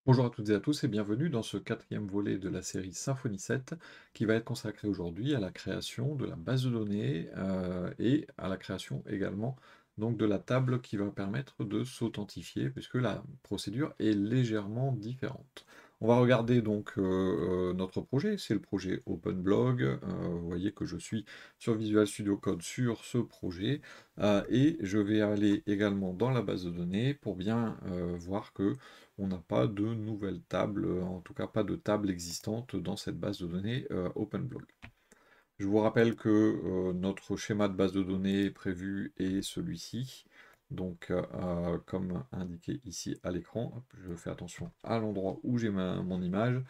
Bonjour à toutes et à tous et bienvenue dans ce quatrième volet de la série Symfony 7 qui va être consacré aujourd'hui à la création de la base de données et à la création également donc de la table qui va permettre de s'authentifier puisque la procédure est légèrement différente. On va regarder donc notre projet, c'est le projet OpenBlog. Vous voyez que je suis sur Visual Studio Code sur ce projet et je vais aller également dans la base de données pour bien voir que on n'a pas de nouvelle table, en tout cas pas de table existante dans cette base de données OpenBlog. Je vous rappelle que notre schéma de base de données prévu est celui-ci. Donc, comme indiqué ici à l'écran, je fais attention à l'endroit où j'ai mon image.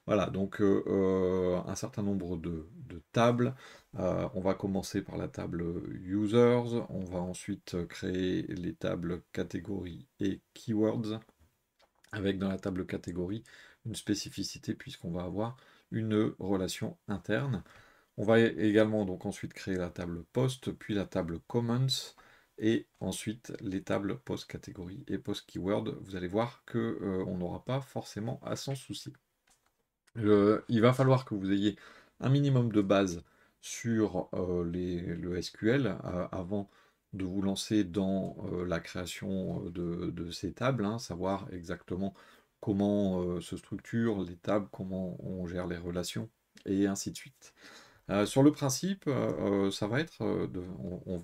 Voilà, donc un certain nombre de tables. On va commencer par la table Users. On va ensuite créer les tables catégories et keywords avec dans la table catégorie une spécificité puisqu'on va avoir une relation interne. On va également donc ensuite créer la table post, puis la table comments, et ensuite les tables post catégorie et post keyword. Vous allez voir que on n'aura pas forcément à s'en soucier. Il va falloir que vous ayez un minimum de base sur le SQL avant de vous lancer dans la création de ces tables, hein, savoir exactement comment se structurent les tables, comment on gère les relations, et ainsi de suite. Sur le principe, ça va être,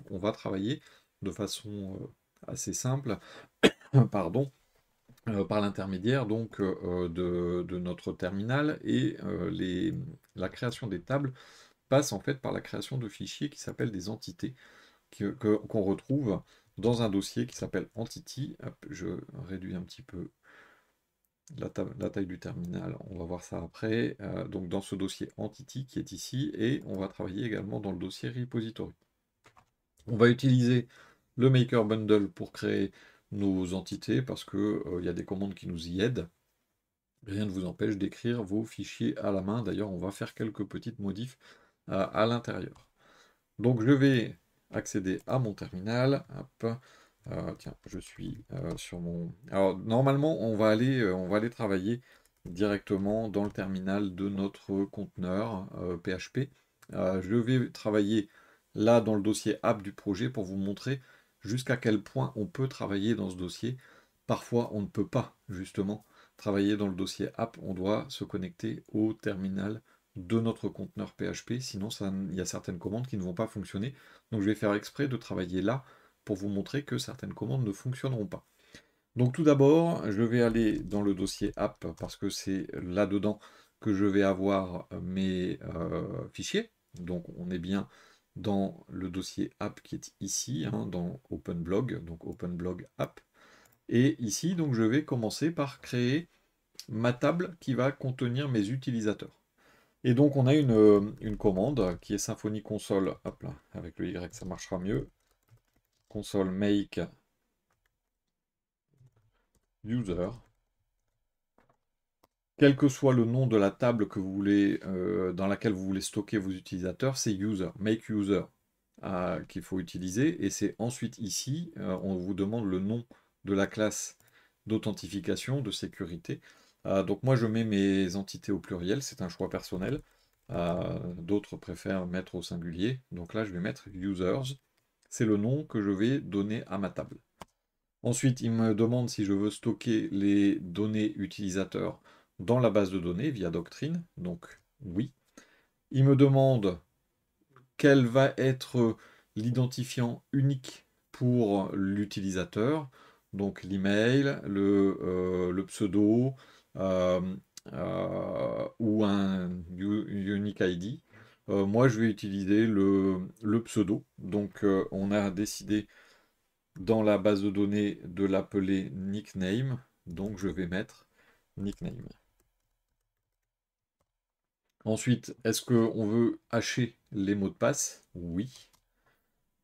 on va travailler de façon assez simple, pardon, par l'intermédiaire donc de notre terminal et la création des tables passe en fait par la création de fichiers qui s'appellent des entités qu'on retrouve dans un dossier qui s'appelle entity. Hop, je réduis un petit peu la taille du terminal, on va voir ça après. Donc dans ce dossier entity qui est ici et on va travailler également dans le dossier repository. On va utiliser le maker bundle pour créer nos entités parce que il y a des commandes qui nous y aident. Rien ne vous empêche d'écrire vos fichiers à la main. D'ailleurs, on va faire quelques petites modifs à l'intérieur. Donc, je vais accéder à mon terminal. Hop. Tiens, je suis sur mon... Alors, normalement, on va aller travailler directement dans le terminal de notre conteneur PHP. Je vais travailler là dans le dossier app du projet pour vous montrer jusqu'à quel point on peut travailler dans ce dossier. Parfois, on ne peut pas, justement, travailler dans le dossier app. On doit se connecter au terminal de notre conteneur PHP, sinon il y a certaines commandes qui ne vont pas fonctionner. Donc je vais faire exprès de travailler là pour vous montrer que certaines commandes ne fonctionneront pas. Donc tout d'abord, je vais aller dans le dossier app parce que c'est là-dedans que je vais avoir mes fichiers. Donc on est bien dans le dossier app qui est ici, hein, dans OpenBlog, donc OpenBlog app. Et ici, donc je vais commencer par créer ma table qui va contenir mes utilisateurs. Et donc on a une commande qui est Symfony console, hop là, avec le Y ça marchera mieux, console make user. Quel que soit le nom de la table que vous voulez, dans laquelle vous voulez stocker vos utilisateurs, c'est user, make user qu'il faut utiliser. Et c'est ensuite ici, on vous demande le nom de la classe d'authentification, de sécurité. Donc moi je mets mes entités au pluriel, c'est un choix personnel. D'autres préfèrent mettre au singulier. Donc là je vais mettre users. C'est le nom que je vais donner à ma table. Ensuite, il me demande si je veux stocker les données utilisateurs dans la base de données via Doctrine. Donc oui. Il me demande quel va être l'identifiant unique pour l'utilisateur. Donc l'email, le pseudo euh, ou un unique ID. Moi, je vais utiliser le pseudo. Donc on a décidé dans la base de données de l'appeler nickname, donc je vais mettre nickname. Ensuite, est-ce qu'on veut hacher les mots de passe? Oui.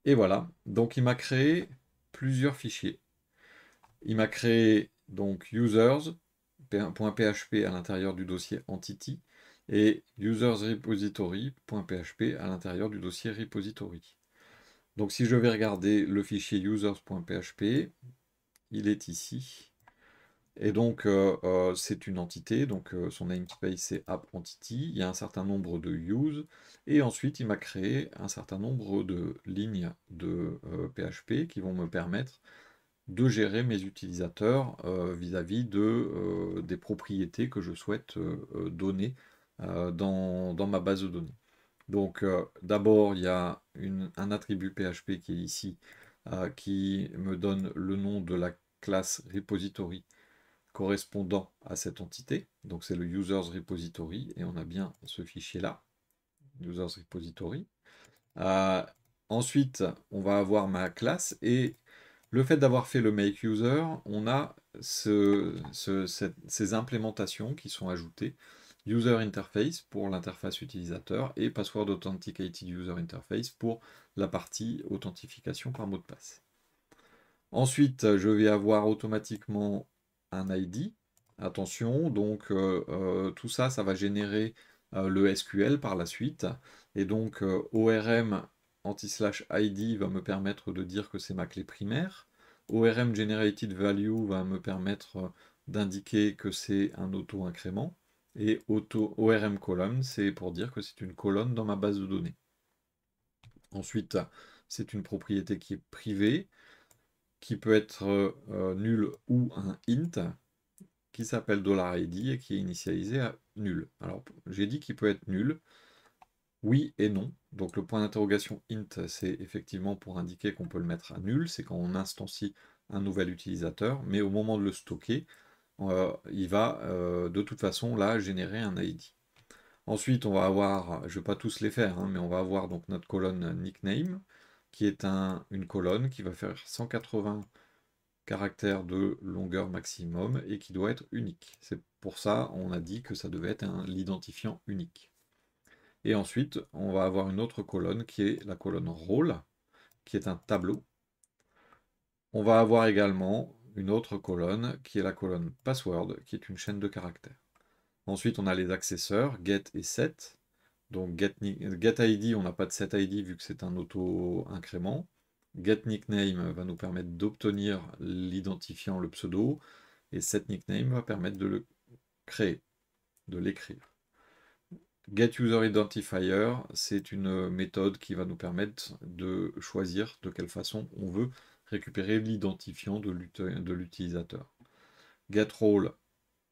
Et voilà, donc il m'a créé plusieurs fichiers. Il m'a créé donc users.php à l'intérieur du dossier entity et usersrepository.php à l'intérieur du dossier repository. Donc si je vais regarder le fichier users.php, il est ici. Et donc, c'est une entité, donc son namespace c'est app_entity, il y a un certain nombre de use, et ensuite il m'a créé un certain nombre de lignes de PHP qui vont me permettre de gérer mes utilisateurs vis-à-vis des propriétés que je souhaite donner dans ma base de données. Donc d'abord, il y a un attribut PHP qui est ici, qui me donne le nom de la classe repository correspondant à cette entité. Donc c'est le users repository, et on a bien ce fichier-là, users repository. Euh, Ensuite, on va avoir ma classe, et le fait d'avoir fait le make user, on a ces implémentations qui sont ajoutées. User interface pour l'interface utilisateur et password authenticated user interface pour la partie authentification par mot de passe. Ensuite, je vais avoir automatiquement un ID. Attention, donc tout ça, ça va générer le SQL par la suite. Et donc ORM anti/ID va me permettre de dire que c'est ma clé primaire. ORM generated value va me permettre d'indiquer que c'est un auto-incrément. Et ORM column, c'est pour dire que c'est une colonne dans ma base de données. Ensuite, c'est une propriété qui est privée, qui peut être nul ou un int, qui s'appelle $id et qui est initialisé à nul. Alors, j'ai dit qu'il peut être nul, oui et non. Donc le point d'interrogation int, c'est effectivement pour indiquer qu'on peut le mettre à nul, c'est quand on instancie un nouvel utilisateur, mais au moment de le stocker, il va de toute façon là générer un ID. Ensuite, on va avoir, je ne vais pas tous les faire, hein, mais on va avoir donc notre colonne nickname, qui est une colonne qui va faire 180 caractère de longueur maximum et qui doit être unique. C'est pour ça on a dit que ça devait être l'identifiant unique. Et ensuite, on va avoir une autre colonne qui est la colonne rôle, qui est un tableau. On va avoir également une autre colonne qui est la colonne password, qui est une chaîne de caractères. Ensuite, on a les accesseurs, get et set. Donc getID, on n'a pas de setID vu que c'est un auto-incrément. GetNickname va nous permettre d'obtenir l'identifiant, le pseudo, et setNickname va permettre de le créer, de l'écrire. GetUserIdentifier, c'est une méthode qui va nous permettre de choisir de quelle façon on veut récupérer l'identifiant de l'utilisateur. GetRole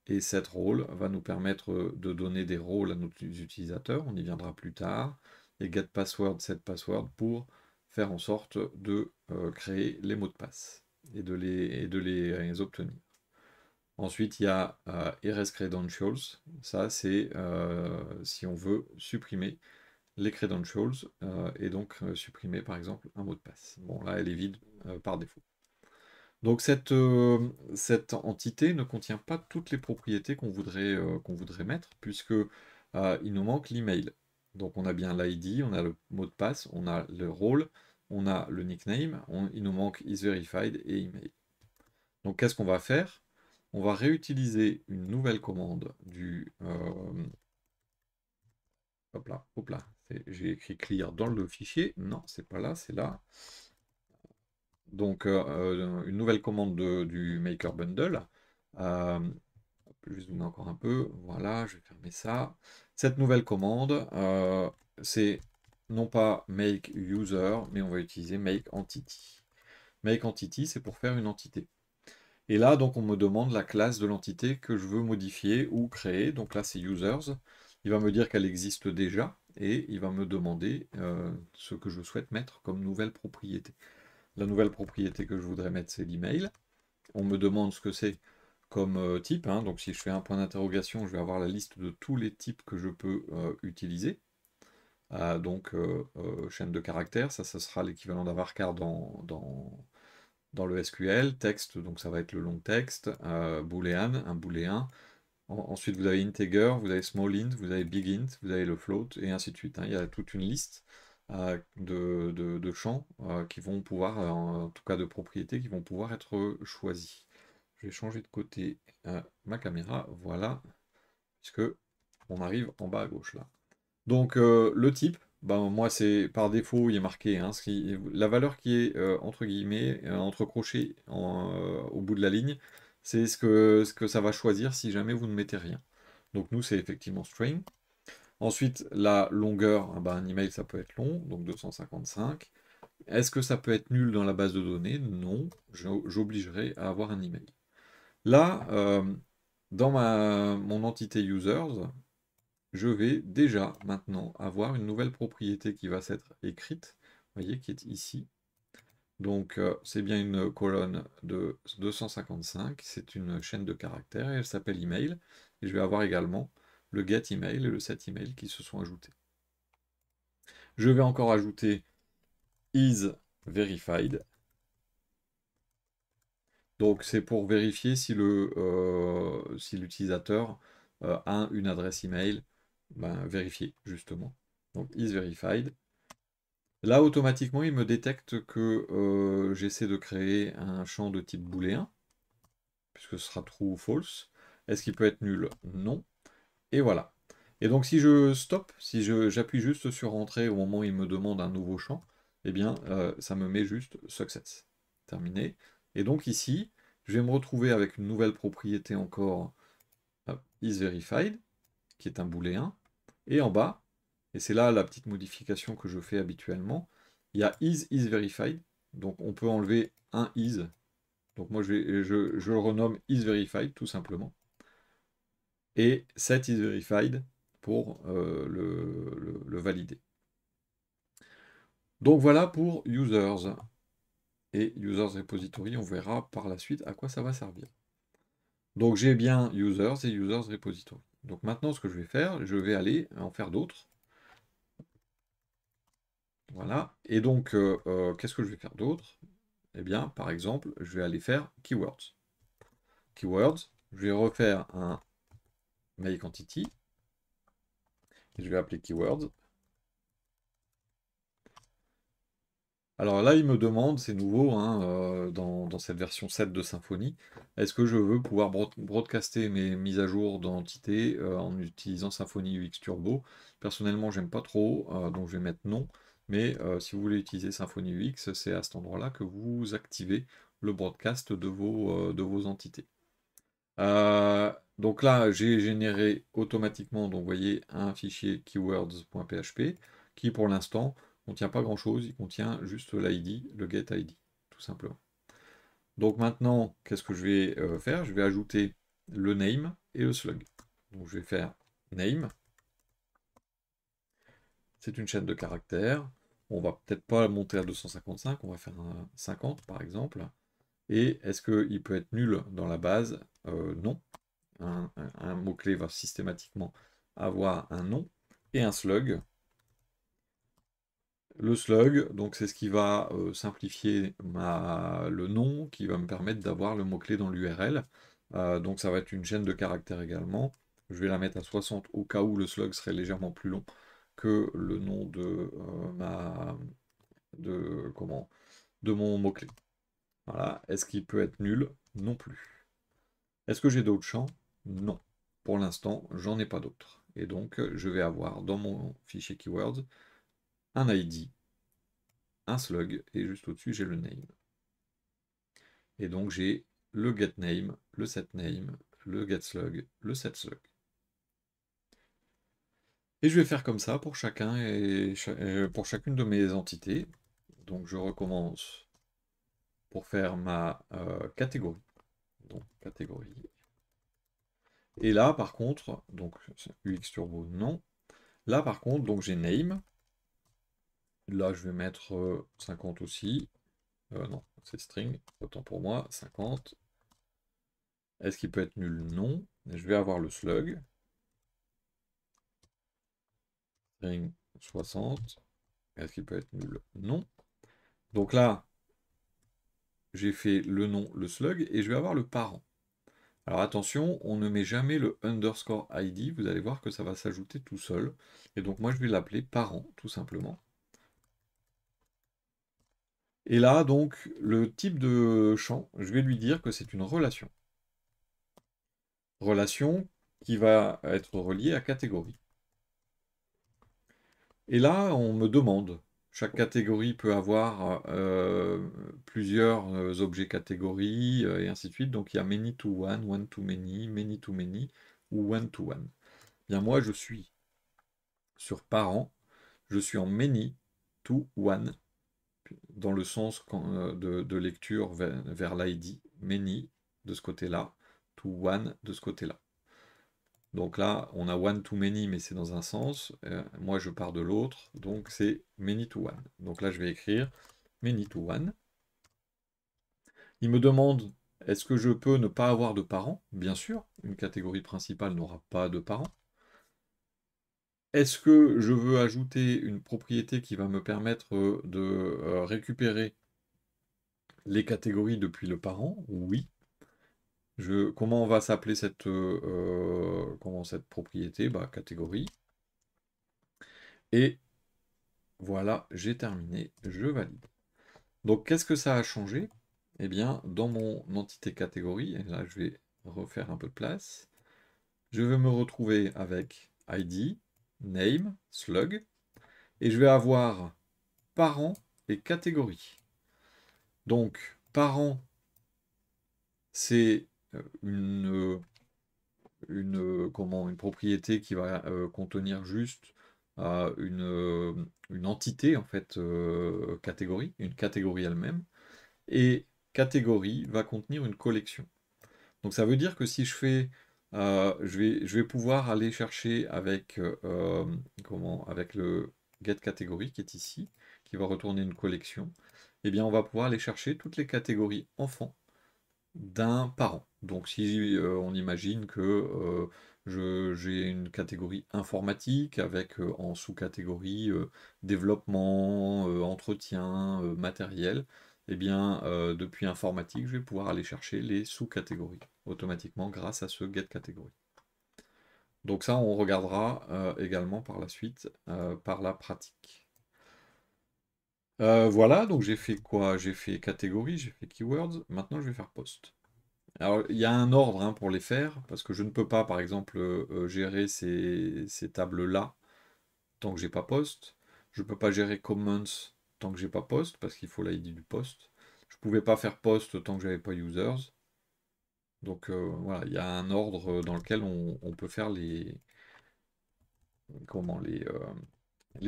et setRole va nous permettre de donner des rôles à nos utilisateurs, on y viendra plus tard, et getPassword, setPassword pour faire en sorte de créer les mots de passe et de les obtenir. Ensuite, il y a EresCredentials, ça c'est si on veut supprimer les credentials et donc supprimer par exemple un mot de passe. Bon, là elle est vide par défaut. Donc cette entité ne contient pas toutes les propriétés qu'on voudrait mettre, puisque il nous manque l'email. Donc on a bien l'ID, on a le mot de passe, on a le rôle, on a le nickname, il nous manque isVerified et email. Donc qu'est-ce qu'on va faire? On va réutiliser une nouvelle commande hop là, j'ai écrit clear dans le fichier, non, c'est pas là, c'est là. Donc une nouvelle commande du maker bundle. Je vais zoomer encore un peu. Voilà, je vais fermer ça. Cette nouvelle commande, c'est non pas make user, mais on va utiliser make entity. Make entity, c'est pour faire une entité. Et là, donc, on me demande la classe de l'entité que je veux modifier ou créer. Donc là, c'est users. Il va me dire qu'elle existe déjà et il va me demander ce que je souhaite mettre comme nouvelle propriété. La nouvelle propriété que je voudrais mettre, c'est l'email. On me demande ce que c'est comme type, hein. Donc si je fais un point d'interrogation, je vais avoir la liste de tous les types que je peux utiliser. Donc chaîne de caractères, ça sera l'équivalent d'un varchar dans le SQL. Texte, donc ça va être le long texte. Boolean, un booléen. Ensuite, vous avez integer, vous avez small int, vous avez big int, vous avez le float, et ainsi de suite, hein. Il y a toute une liste de champs qui vont pouvoir, en tout cas de propriétés, qui vont pouvoir être choisis. Je vais changer de côté ma caméra, voilà, puisque on arrive en bas à gauche là. Donc le type, ben, moi c'est par défaut, il est marqué, hein, la valeur qui est entre guillemets, entre crochets au bout de la ligne, c'est ce que ça va choisir si jamais vous ne mettez rien. Donc nous, c'est effectivement string. Ensuite, la longueur, ah ben, un email, ça peut être long, donc 255. Est-ce que ça peut être nul dans la base de données? Non, j'obligerai à avoir un email. Là, dans mon entité users, je vais déjà maintenant avoir une nouvelle propriété qui va s'être écrite, vous voyez, qui est ici. Donc c'est bien une colonne de 255, c'est une chaîne de caractères et elle s'appelle email. Et je vais avoir également le get email et le set email qui se sont ajoutés. Je vais encore ajouter is verified. Donc c'est pour vérifier si si l'utilisateur a une adresse email, ben, vérifier justement. Donc is verified. Là, automatiquement, il me détecte que j'essaie de créer un champ de type booléen, puisque ce sera true ou false. Est-ce qu'il peut être nul? Non. Et voilà. Et donc si je stop, si j'appuie juste sur Entrée au moment où il me demande un nouveau champ, eh bien ça me met juste Success. Terminé. Et donc ici, je vais me retrouver avec une nouvelle propriété encore, isVerified, qui est un booléen. Et en bas, et c'est là la petite modification que je fais habituellement, il y a isVerified. Donc on peut enlever un is. Donc moi je le renomme isVerified tout simplement. Et set isVerified pour le valider. Donc voilà pour users. Et users repository, on verra par la suite à quoi ça va servir. Donc j'ai bien users et users repository. Donc maintenant ce que je vais faire, je vais aller en faire d'autres. Voilà. Et donc qu'est-ce que je vais faire d'autre? Eh bien par exemple, je vais aller faire keywords. Keywords, je vais refaire un make entity. Et je vais appeler keywords. Alors là, il me demande, c'est nouveau hein, dans cette version 7 de Symfony, est-ce que je veux pouvoir broadcaster mes mises à jour d'entités en utilisant Symfony UX Turbo? Personnellement, j'aime pas trop, donc je vais mettre non. Mais si vous voulez utiliser Symfony UX, c'est à cet endroit-là que vous activez le broadcast de vos entités. Donc là, j'ai généré automatiquement, donc vous voyez, un fichier keywords.php qui pour l'instant ne contient pas grand-chose, il contient juste l'ID, le getID, tout simplement. Donc maintenant, qu'est-ce que je vais faire? Je vais ajouter le name et le slug. Donc je vais faire name, c'est une chaîne de caractères. On va peut-être pas monter à 255, on va faire un 50 par exemple. Et est-ce qu'il peut être nul dans la base? Non. Un mot-clé va systématiquement avoir un nom et un slug. Le slug, donc c'est ce qui va simplifier le nom, qui va me permettre d'avoir le mot-clé dans l'URL. Donc ça va être une chaîne de caractères également. Je vais la mettre à 60 au cas où le slug serait légèrement plus long que le nom de mon mot-clé. Voilà. Est-ce qu'il peut être nul? Non plus. Est-ce que j'ai d'autres champs? Non. Pour l'instant, j'en ai pas d'autres. Et donc, je vais avoir dans mon fichier keywords un ID, un slug, et juste au-dessus, j'ai le name. Et donc, j'ai le getName, le setName, le getSlug, le setSlug. Et je vais faire comme ça pour chacun et pour chacune de mes entités. Donc, je recommence pour faire ma catégorie. Donc, catégorie. Et là, par contre, donc UX Turbo, non. Là, par contre, donc j'ai name. Là, je vais mettre 50 aussi. Non, c'est string, autant pour moi, 50. Est-ce qu'il peut être nul? Non. Je vais avoir le slug. String 60. Est-ce qu'il peut être nul? Non. Donc là, j'ai fait le nom, le slug, et je vais avoir le parent. Alors attention, on ne met jamais le underscore ID, vous allez voir que ça va s'ajouter tout seul. Et donc moi, je vais l'appeler parent, tout simplement. Et là, donc, le type de champ, je vais lui dire que c'est une relation. Relation qui va être reliée à catégorie. Et là, on me demande, Chaque catégorie peut avoir plusieurs objets catégories et ainsi de suite. Donc il y a many to one to many ou one to one. Bien moi je suis sur parent, je suis en many to one dans le sens de lecture vers l'ID, many de ce côté-là, to one de ce côté-là. Donc là, on a one to many, mais c'est dans un sens. Moi, je pars de l'autre, donc c'est many to one. Donc là, je vais écrire many to one. Il me demande, est-ce que je peux ne pas avoir de parents? Bien sûr, une catégorie principale n'aura pas de parents. Est-ce que je veux ajouter une propriété qui va me permettre de récupérer les catégories depuis le parent? Oui. Comment va s'appeler cette propriété? Bah, catégorie. Et voilà, j'ai terminé, je valide. Donc, qu'est-ce que ça a changé? Eh bien, dans mon entité catégorie, et là, je vais refaire un peu de place, je vais me retrouver avec ID, name, slug, et je vais avoir parent et catégorie. Donc, parent, c'est une propriété qui va contenir juste une entité, en fait, catégorie, une catégorie elle-même. Et catégorie va contenir une collection. Donc ça veut dire que si je fais, je vais pouvoir aller chercher avec, avec le get catégorie qui est ici, qui va retourner une collection, eh bien on va pouvoir aller chercher toutes les catégories enfants d'un parent. Donc si on imagine que j'ai une catégorie informatique avec en sous-catégorie développement, entretien, matériel, eh bien depuis informatique, je vais pouvoir aller chercher les sous-catégories automatiquement grâce à ce get catégorie. Donc ça, on regardera également par la suite par la pratique. Voilà, donc j'ai fait quoi? J'ai fait catégorie, j'ai fait keywords, maintenant je vais faire post. Alors, il y a un ordre hein, pour les faire, parce que je ne peux pas, par exemple, gérer ces tables-là tant que j'ai pas post. Je ne peux pas gérer comments tant que j'ai pas post, parce qu'il faut l'ID du post. Je ne pouvais pas faire post tant que j'avais pas users. Donc voilà, il y a un ordre dans lequel on peut faire les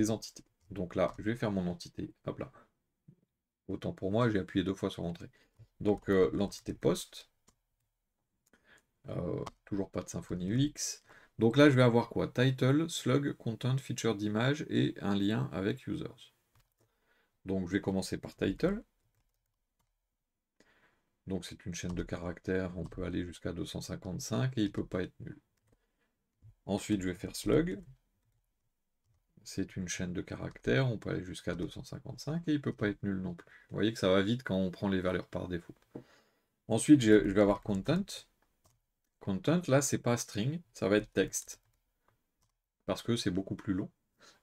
entités. Donc là, je vais faire mon entité. Hop là. Autant pour moi, j'ai appuyé 2 fois sur Entrée. Donc l'entité post. Toujours pas de Symfony UX. Donc là, je vais avoir quoi? Title, slug, content, feature d'image et un lien avec users. Donc je vais commencer par title. Donc c'est une chaîne de caractères, on peut aller jusqu'à 255 et il ne peut pas être nul. Ensuite, je vais faire slug. C'est une chaîne de caractères, on peut aller jusqu'à 255 et il ne peut pas être nul non plus. Vous voyez que ça va vite quand on prend les valeurs par défaut. Ensuite, je vais avoir content. Content, là, c'est pas string, ça va être texte. Parce que c'est beaucoup plus long.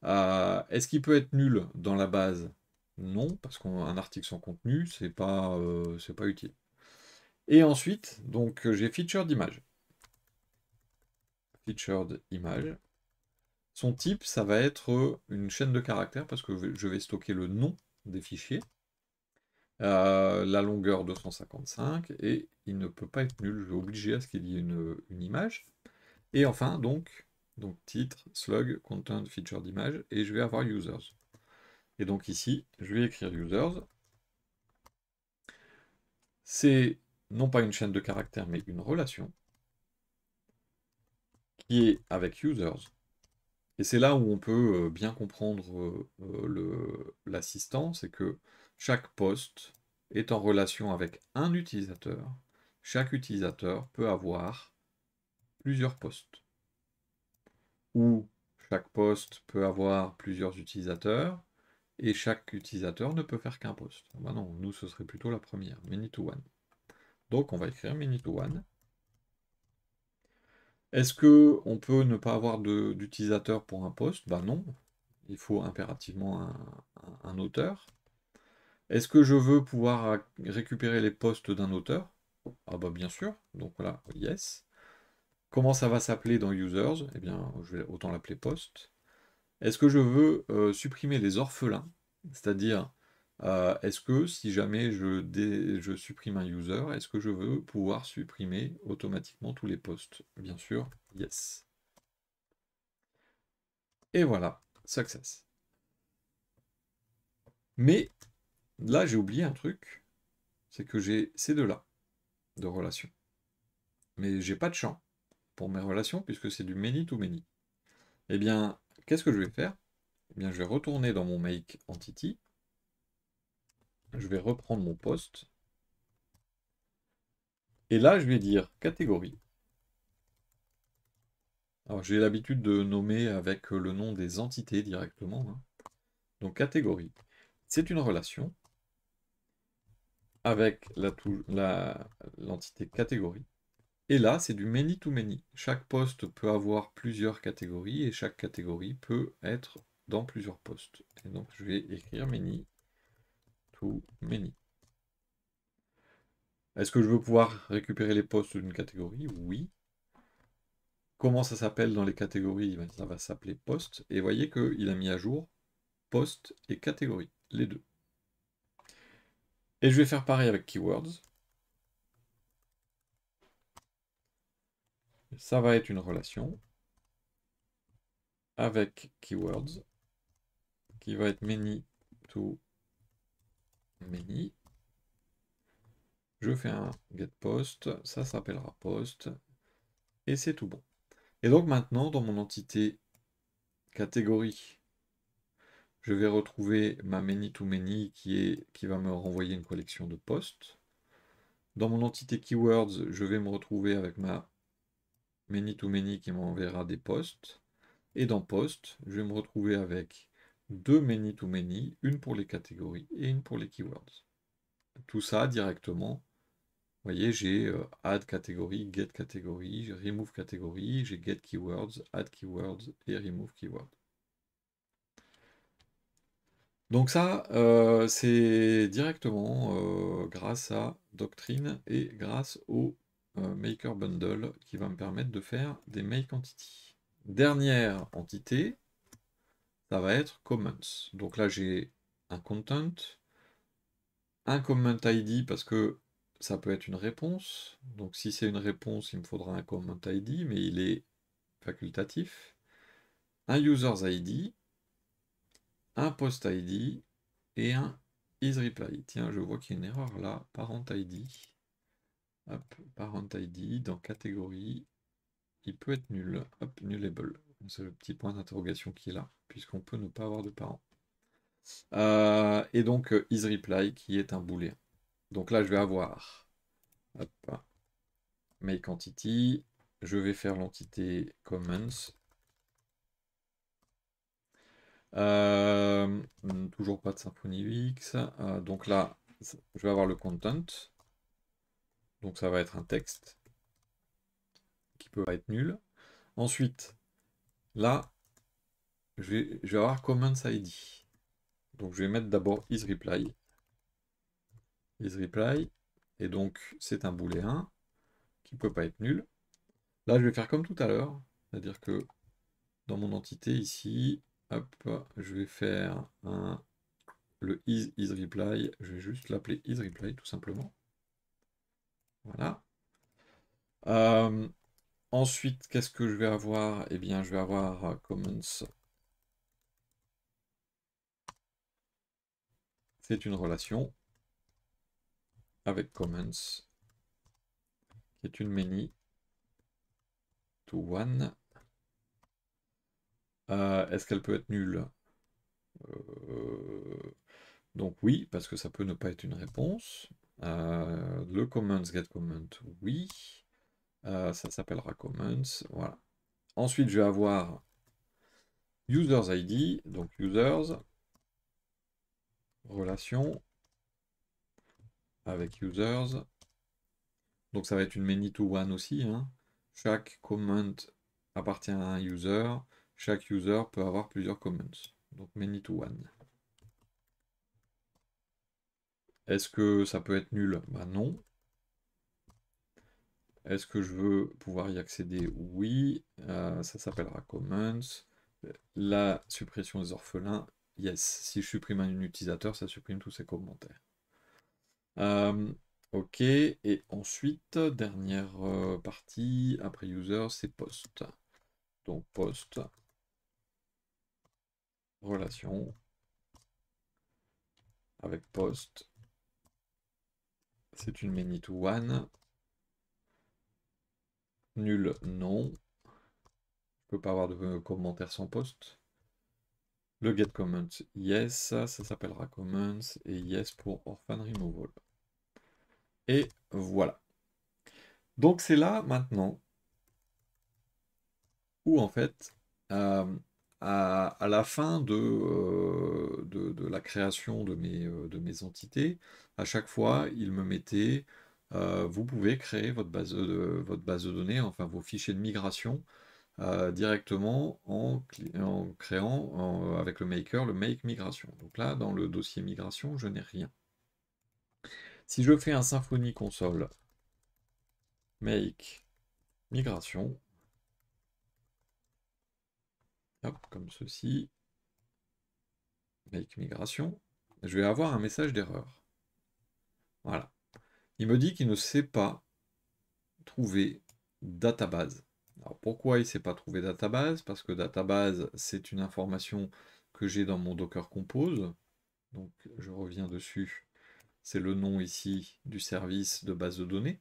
Est-ce qu'il peut être nul dans la base? Non, parce qu'un article sans contenu, c'est pas utile. Et ensuite, donc j'ai featured image. Featured image. Son type, ça va être une chaîne de caractères, parce que je vais stocker le nom des fichiers. La longueur 255, et il ne peut pas être nul, je vais obliger à ce qu'il y ait une image. Et enfin, donc titre, slug, content, featured image, et je vais avoir users. Et donc ici, je vais écrire users. C'est non pas une chaîne de caractères, mais une relation qui est avec users. Et c'est là où on peut bien comprendre l'assistant, c'est que chaque poste est en relation avec un utilisateur. Chaque utilisateur peut avoir plusieurs postes. Ou chaque poste peut avoir plusieurs utilisateurs, et chaque utilisateur ne peut faire qu'un poste. Ben non, nous ce serait plutôt la première, many to one. Donc on va écrire many to one. Est-ce que on peut ne pas avoir d'utilisateur pour un poste? Ben non, il faut impérativement un auteur. Est-ce que je veux pouvoir récupérer les postes d'un auteur? Ah bah bien sûr, donc voilà, yes. Comment ça va s'appeler dans users? Eh bien, je vais autant l'appeler post. Est-ce que je veux supprimer les orphelins? C'est-à-dire, est-ce que si jamais je supprime un user, est-ce que je veux pouvoir supprimer automatiquement tous les posts? Bien sûr, yes. Et voilà, success. Mais là, j'ai oublié un truc, c'est que j'ai ces deux-là de relations. Mais j'ai pas de champ pour mes relations puisque c'est du many to many. Eh bien, qu'est-ce que je vais faire? Eh bien, je vais retourner dans mon make entity, je vais reprendre mon post, et là, je vais dire catégorie. Alors, j'ai l'habitude de nommer avec le nom des entités directement, hein. Donc, catégorie, c'est une relation avec l'entité catégorie. Et là, c'est du many to many. Chaque poste peut avoir plusieurs catégories et chaque catégorie peut être dans plusieurs postes. Et donc, je vais écrire many to many. Est-ce que je veux pouvoir récupérer les postes d'une catégorie? Oui. Comment ça s'appelle dans les catégories? Ben, ça va s'appeler poste. Et vous voyez qu'il a mis à jour poste et catégorie, les deux. Et je vais faire pareil avec keywords. Ça va être une relation avec keywords qui va être many to many. Je fais un get post, ça s'appellera post, et c'est tout bon. Et donc maintenant, dans mon entité catégorie, je vais retrouver ma many to many qui va me renvoyer une collection de posts. Dans mon entité keywords, je vais me retrouver avec ma many to many qui m'enverra des posts. Et dans post, je vais me retrouver avec deux many to many, une pour les catégories et une pour les keywords. Tout ça directement. Vous voyez, j'ai add catégorie, get catégorie, remove catégorie, j'ai get keywords, add keywords et remove keywords. Donc ça, c'est directement grâce à Doctrine et grâce au Maker Bundle qui va me permettre de faire des make entities. Dernière entité, ça va être comments. Donc là, j'ai un content, un comment ID parce que ça peut être une réponse. Donc si c'est une réponse, il me faudra un comment ID, mais il est facultatif. Un users ID, un post ID et un isReply. Tiens, je vois qu'il y a une erreur là. Parent ID. Hop, parent ID dans catégorie. Il peut être nul. Hop, nullable. C'est le petit point d'interrogation qui est là, puisqu'on peut ne pas avoir de parent. Et donc isReply qui est un booléen. Donc là, je vais avoir hop, make entity. Je vais faire l'entité comments. Toujours pas de Symfony UX. Donc là, je vais avoir le content. Donc ça va être un texte qui peut être nul. Ensuite, là, je vais avoir comments ID. Donc je vais mettre d'abord isReply. IsReply. Et donc c'est un booléen qui ne peut pas être nul. Là, je vais faire comme tout à l'heure. C'est-à-dire que dans mon entité ici, hop, je vais faire le isReply. Je vais juste l'appeler isReply tout simplement. Voilà. Ensuite, qu'est-ce que je vais avoir? Eh bien, je vais avoir comments. C'est une relation avec comments, qui est une many to one. Est-ce qu'elle peut être nulle? Donc oui, parce que ça peut ne pas être une réponse. Le comments get comment, oui. Ça s'appellera comments, voilà. Ensuite, je vais avoir users ID, donc users, relation avec users. Donc ça va être une many to one aussi, hein. Chaque comment appartient à un user. Chaque user peut avoir plusieurs comments. Donc many to one. Est-ce que ça peut être nul? Bah non. Est-ce que je veux pouvoir y accéder? Oui. Ça s'appellera comments. La suppression des orphelins yes. Si je supprime un utilisateur, ça supprime tous ses commentaires. Ok, et ensuite, dernière partie, après user, c'est post. Donc post, relation, avec post, c'est une many to one, nul, non, je peux pas avoir de commentaire sans post. Le get comments, yes, ça s'appellera comments, et yes pour orphan removal. Et voilà. Donc c'est là maintenant où en fait, euh, à la fin de la création de mes entités, à chaque fois, il me mettait, vous pouvez créer votre base de données, enfin vos fichiers de migration, directement en créant avec le maker le make migration. Donc là, dans le dossier migration, je n'ai rien. Si je fais un Symfony console make migration, hop, comme ceci, make migration, je vais avoir un message d'erreur. Voilà. Il me dit qu'il ne sait pas trouver database. Alors pourquoi il ne sait pas trouver database? Parce que database, c'est une information que j'ai dans mon Docker Compose. Donc je reviens dessus. C'est le nom ici du service de base de données.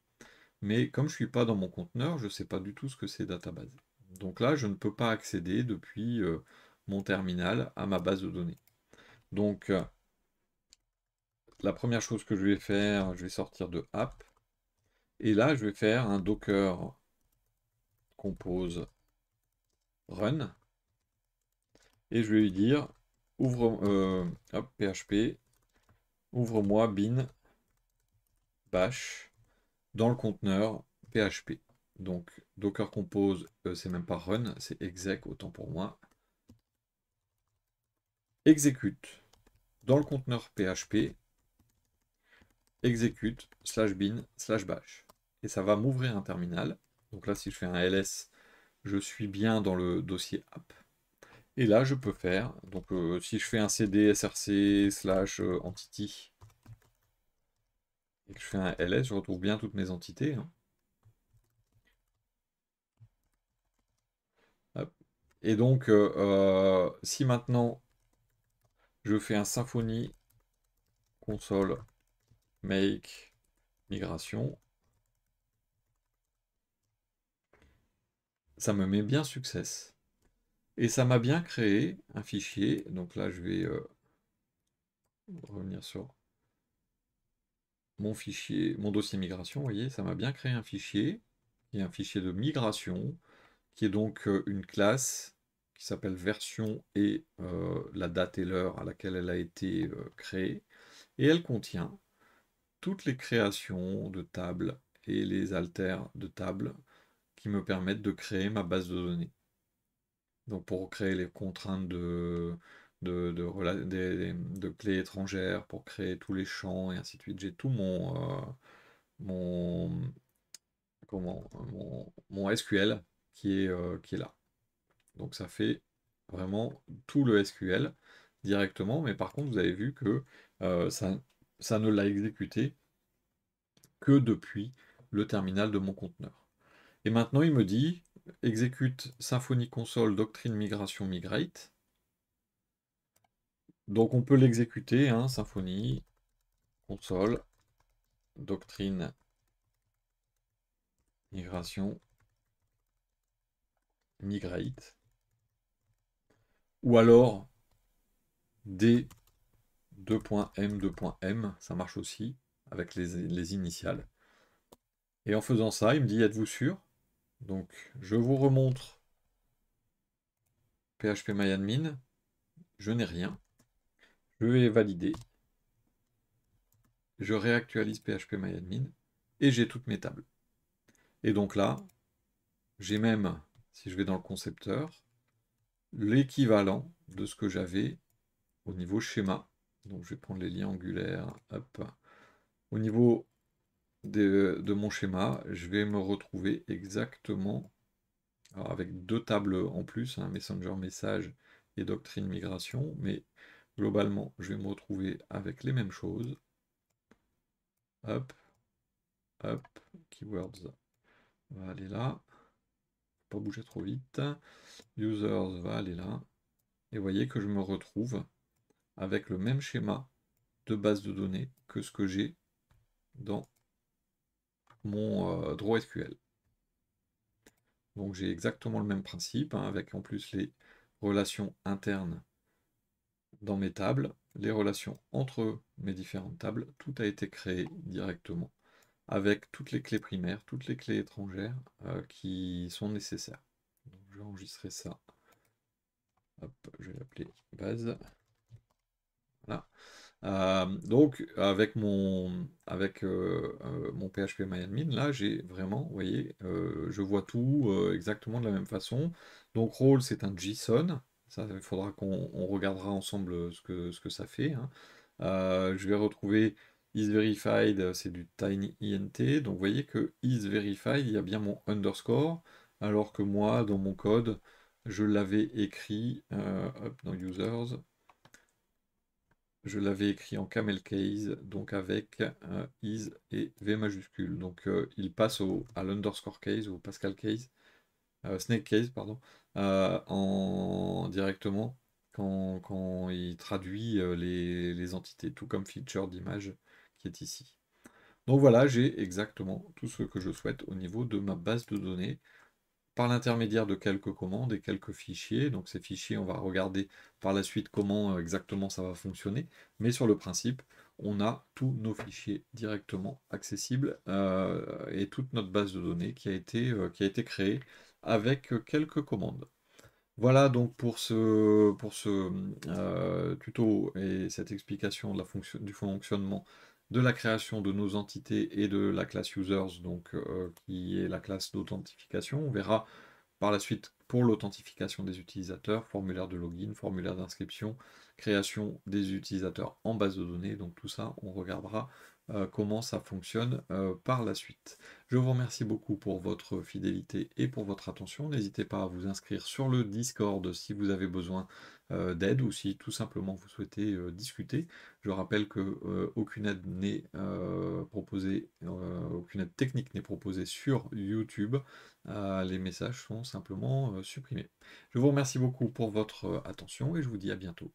Mais comme je ne suis pas dans mon conteneur, je ne sais pas du tout ce que c'est database. Donc là, je ne peux pas accéder depuis mon terminal à ma base de données. Donc la première chose que je vais faire, je vais sortir de app. Et là, je vais faire un docker compose run. Et je vais lui dire, hop, PHP, ouvre-moi bin bash dans le conteneur PHP. Donc docker compose, c'est même pas run, c'est exec, autant pour moi. Exécute dans le conteneur PHP, exécute /bin /bash. Et ça va m'ouvrir un terminal. Donc là, si je fais un ls, je suis bien dans le dossier app. Et là, je peux faire, donc si je fais un cd src / entity, et que je fais un ls, je retrouve bien toutes mes entités. Hein. Hop. Et donc, si maintenant je fais un Symfony console make migration, ça me met bien success. Et ça m'a bien créé un fichier. Donc là, je vais revenir sur mon fichier, mon dossier migration. Vous voyez, ça m'a bien créé un fichier, qui est un fichier de migration, qui est donc une classe qui s'appelle version et la date et l'heure à laquelle elle a été créée. Et elle contient toutes les créations de tables et les altères de tables qui me permettent de créer ma base de données. Donc pour créer les contraintes de clés étrangères, pour créer tous les champs et ainsi de suite, j'ai tout mon, mon SQL qui est là. Donc ça fait vraiment tout le SQL directement, mais par contre vous avez vu que ça ne l'a exécuté que depuis le terminal de mon conteneur. Et maintenant il me dit exécute Symfony console doctrine migration migrate. Donc on peut l'exécuter, hein, Symfony console doctrine migration migrate. Ou alors d2.m2.m, ça marche aussi avec les initiales. Et en faisant ça, il me dit êtes-vous sûr? Donc je vous remontre phpMyAdmin, je n'ai rien. Je vais valider. Je réactualise phpMyAdmin et j'ai toutes mes tables. Et donc là, j'ai même, si je vais dans le concepteur, l'équivalent de ce que j'avais au niveau schéma. Donc je vais prendre les liens angulaires. Hop. Au niveau de mon schéma, je vais me retrouver exactement, alors avec deux tables en plus, hein, Messenger Message et Doctrine Migration, mais globalement, je vais me retrouver avec les mêmes choses. Hop, hop, keywords va aller là, pas bouger trop vite. Users va aller là. Et vous voyez que je me retrouve avec le même schéma de base de données que ce que j'ai dans mon DrawSQL. Donc j'ai exactement le même principe, hein, avec en plus les relations internes dans mes tables, les relations entre mes différentes tables, tout a été créé directement, avec toutes les clés primaires, toutes les clés étrangères qui sont nécessaires. Donc je vais enregistrer ça. Hop, je vais l'appeler base. Voilà. Donc avec mon PHP MyAdmin, là j'ai vraiment, vous voyez, je vois tout exactement de la même façon. Donc role c'est un JSON, ça il faudra qu'on regardera ensemble ce que ça fait, hein. Je vais retrouver isVerified, c'est du tinyInt, donc vous voyez que isVerified, il y a bien mon underscore, alors que moi dans mon code, je l'avais écrit hop, dans users. Je l'avais écrit en camel case, donc avec is et v majuscule. Donc il passe à l'underscore case ou au Pascal case, snake case, pardon, directement quand il traduit les entités, tout comme feature d'image qui est ici. Donc voilà, j'ai exactement tout ce que je souhaite au niveau de ma base de données, par l'intermédiaire de quelques commandes et quelques fichiers. Donc ces fichiers, on va regarder par la suite comment exactement ça va fonctionner. Mais sur le principe, on a tous nos fichiers directement accessibles et toute notre base de données qui a été créée avec quelques commandes. Voilà donc pour ce tuto et cette explication de du fonctionnement de la création de nos entités et de la classe users, donc qui est la classe d'authentification. On verra par la suite, pour l'authentification des utilisateurs, formulaire de login, formulaire d'inscription, création des utilisateurs en base de données, donc tout ça, on regardera comment ça fonctionne par la suite. Je vous remercie beaucoup pour votre fidélité et pour votre attention. N'hésitez pas à vous inscrire sur le Discord si vous avez besoin d'aide ou si tout simplement vous souhaitez discuter. Je rappelle que aucune aide n'est proposée, aucune aide technique n'est proposée sur YouTube. Les messages sont simplement supprimés. Je vous remercie beaucoup pour votre attention et je vous dis à bientôt.